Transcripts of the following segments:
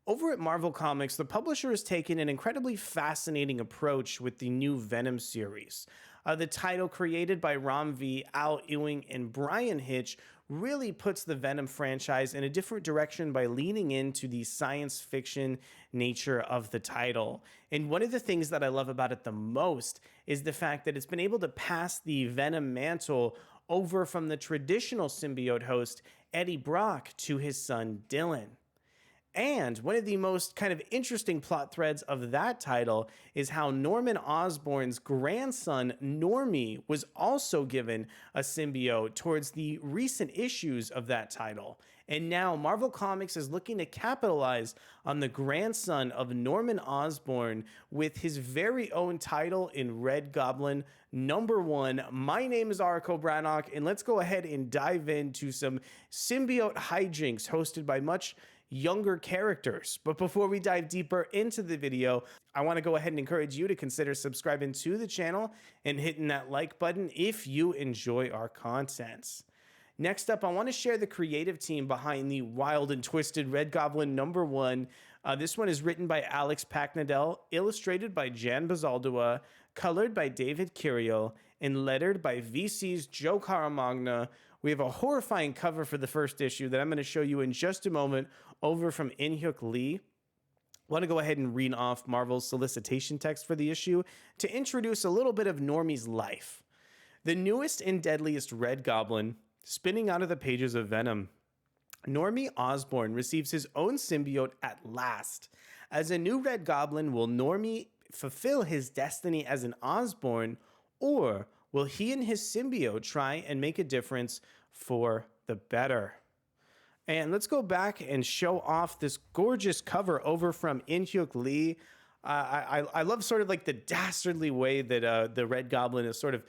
Over at Marvel Comics, the publisher has taken an incredibly fascinating approach with the new Venom series. The title, created by Ram V, Al Ewing, and Brian Hitch, really puts the Venom franchise in a different direction by leaning into the science fiction nature of the title. And one of the things that I love about it the most is the fact that it's been able to pass the Venom mantle over from the traditional symbiote host, Eddie Brock, to his son, Dylan. And one of the most kind of interesting plot threads of that title is how Normie Osborn's grandson, Normie, was also given a symbiote towards the recent issues of that title. And now Marvel Comics is looking to capitalize on the grandson of Normie Osborn with his very own title in Red Goblin #1. My name is Arco Brannock, and let's go ahead and dive into some symbiote hijinks hosted by much younger characters. But before we dive deeper into the video, I want to go ahead and encourage you to consider subscribing to the channel and hitting that like button if you enjoy our content. Next up, I want to share the creative team behind the wild and twisted Red Goblin #1. This one is written by Alex Paknadel, illustrated by Jan Bazaldua, colored by David Curiel, and lettered by VC's Joe Caramagna. We have a horrifying cover for the first issue that I'm going to show you in just a moment over from InHyuk Lee. I want to go ahead and read off Marvel's solicitation text for the issue to introduce a little bit of Normie's life. The newest and deadliest Red Goblin, spinning out of the pages of Venom. Normie Osborn receives his own symbiote at last. As a new Red Goblin, will Normie fulfill his destiny as an Osborn, or will he and his symbiote try and make a difference for the better? And let's go back and show off this gorgeous cover over from InHyuk Lee. I love sort of like the dastardly way that the Red Goblin is sort of,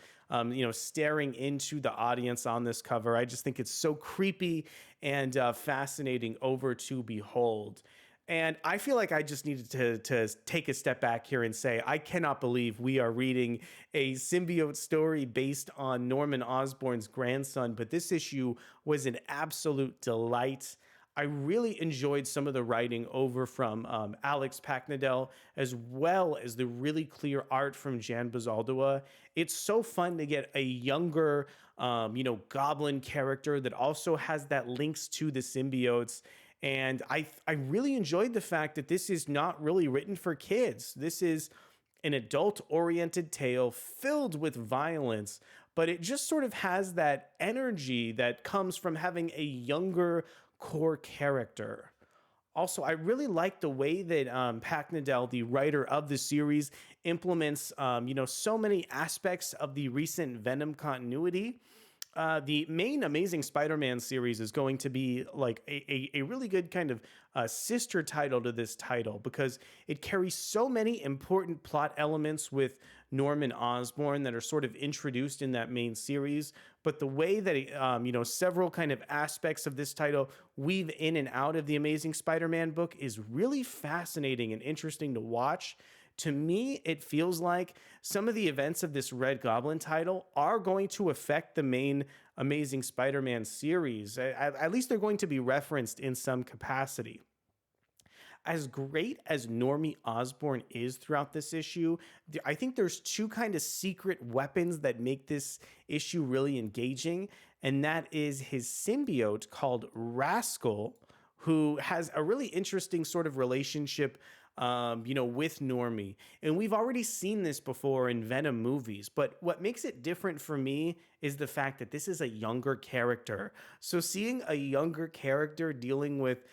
staring into the audience on this cover. I just think it's so creepy and fascinating over to behold. And I feel like I just needed to take a step back here and say, I cannot believe we are reading a symbiote story based on Normie Osborn's grandson, but this issue was an absolute delight. I really enjoyed some of the writing over from Alex Paknadel, as well as the really clear art from Jan Bazaldua. It's so fun to get a younger, goblin character that also has that links to the symbiotes. And I really enjoyed the fact that this is not really written for kids. This is an adult-oriented tale filled with violence, but it just sort of has that energy that comes from having a younger core character. Also, I really like the way that Paknadel, the writer of the series, implements so many aspects of the recent Venom continuity. The main Amazing Spider-Man series is going to be like a really good kind of sister title to this title, because it carries so many important plot elements with Normie Osborn that are sort of introduced in that main series. But the way that several kind of aspects of this title weave in and out of the Amazing Spider-Man book is really fascinating and interesting to watch. To me, it feels like some of the events of this Red Goblin title are going to affect the main Amazing Spider-Man series. At least they're going to be referenced in some capacity. As great as Normie Osborn is throughout this issue, I think there's two kind of secret weapons that make this issue really engaging, and that is his symbiote called Rascal, who has a really interesting sort of relationship with Normie. And we've already seen this before in Venom movies, but what makes it different for me is the fact that this is a younger character. So seeing a younger character dealing with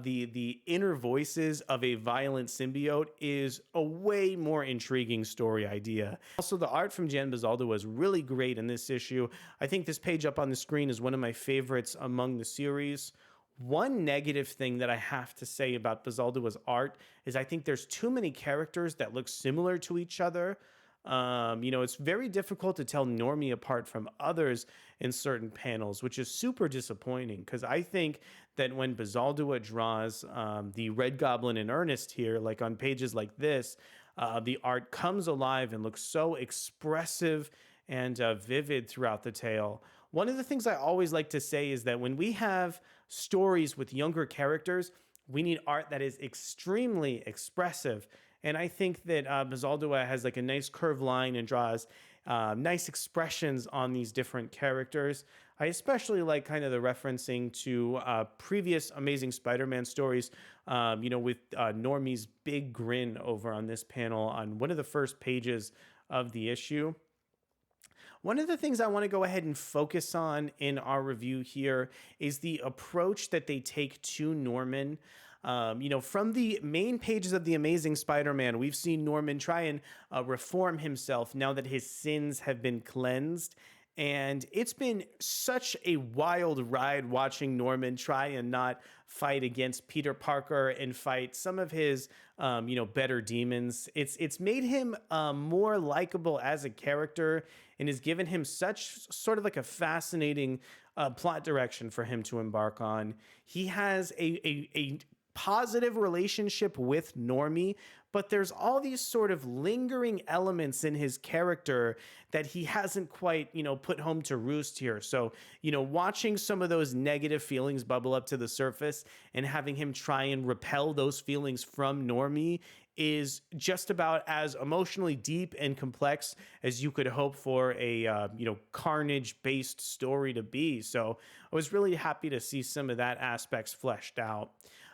the inner voices of a violent symbiote is a way more intriguing story idea. Also, the art from Jan Bazaldua was really great in this issue. I think this page up on the screen is one of my favorites among the series. One negative thing that I have to say about Bazaldua's art is I think there's too many characters that look similar to each other. It's very difficult to tell Normie apart from others in certain panels, which is super disappointing, because I think that when Bazaldua draws the Red Goblin in earnest here, like on pages like this, the art comes alive and looks so expressive and vivid throughout the tale. One of the things I always like to say is that when we have stories with younger characters, We need art that is extremely expressive. And I think that Bazaldua has like a nice curved line and draws nice expressions on these different characters. I especially like kind of the referencing to previous Amazing Spider-Man stories, with Normie's big grin over on this panel on one of the first pages of the issue. One of the things I want to go ahead and focus on in our review here is the approach that they take to Norman. From the main pages of The Amazing Spider-Man, we've seen Norman try and reform himself now that his sins have been cleansed. And it's been such a wild ride watching Norman try and not fight against Peter Parker and fight some of his, better demons. It's made him more likable as a character and has given him such sort of like a fascinating plot direction for him to embark on. He has a positive relationship with Normie, but there's all these sort of lingering elements in his character that he hasn't quite, put home to roost here. So, watching some of those negative feelings bubble up to the surface and having him try and repel those feelings from Normie is just about as emotionally deep and complex as you could hope for a carnage-based story to be. So I was really happy to see some of that aspects fleshed out.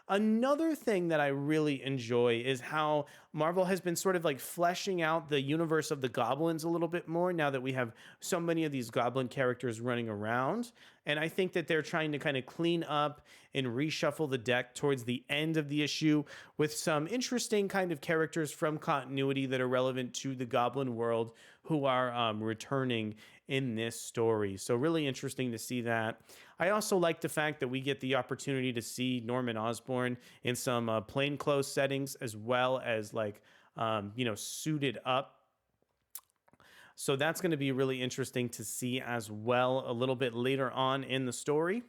Another thing that I really enjoy is how Marvel has been sort of like fleshing out the universe of the goblins a little bit more now that we have so many of these goblin characters running around. And I think that they're trying to kind of clean up and reshuffle the deck towards the end of the issue with some interesting kind of characters from continuity that are relevant to the goblin world who are returning in this story. So really interesting to see that. I also like the fact that we get the opportunity to see Normie Osborn in some plainclothes settings as well as suited up. So that's going to be really interesting to see as well a little bit later on in the story.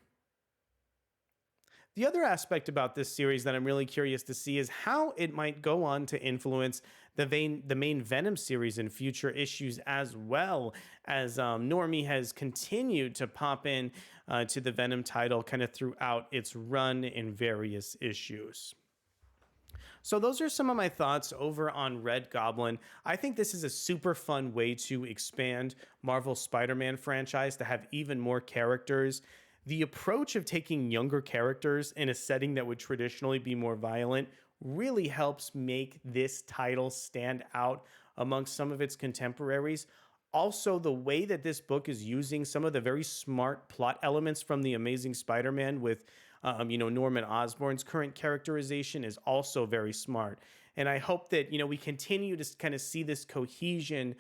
The other aspect about this series that I'm really curious to see is how it might go on to influence the main Venom series in future issues, as well as Normie has continued to pop in to the Venom title kind of throughout its run in various issues. So those are some of my thoughts over on Red Goblin. I think this is a super fun way to expand Marvel's Spider-Man franchise to have even more characters. The approach of taking younger characters in a setting that would traditionally be more violent really helps make this title stand out amongst some of its contemporaries. Also, the way that this book is using some of the very smart plot elements from The Amazing Spider-Man with, Normie Osborn's current characterization is also very smart. And I hope that, we continue to kind of see this cohesion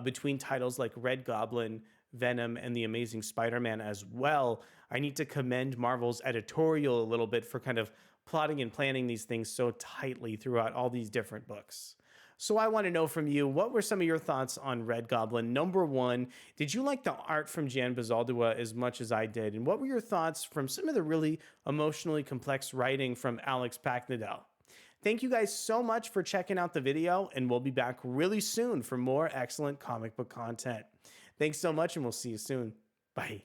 between titles like Red Goblin, Venom, and The Amazing Spider-Man as well. I need to commend Marvel's editorial a little bit for kind of plotting and planning these things so tightly throughout all these different books. So I want to know from you, what were some of your thoughts on Red Goblin? Number one, did you like the art from Jan Bazaldua as much as I did? And what were your thoughts from some of the really emotionally complex writing from Alex Paknadel? Thank you guys so much for checking out the video, and we'll be back really soon for more excellent comic book content. Thanks so much, and we'll see you soon. Bye.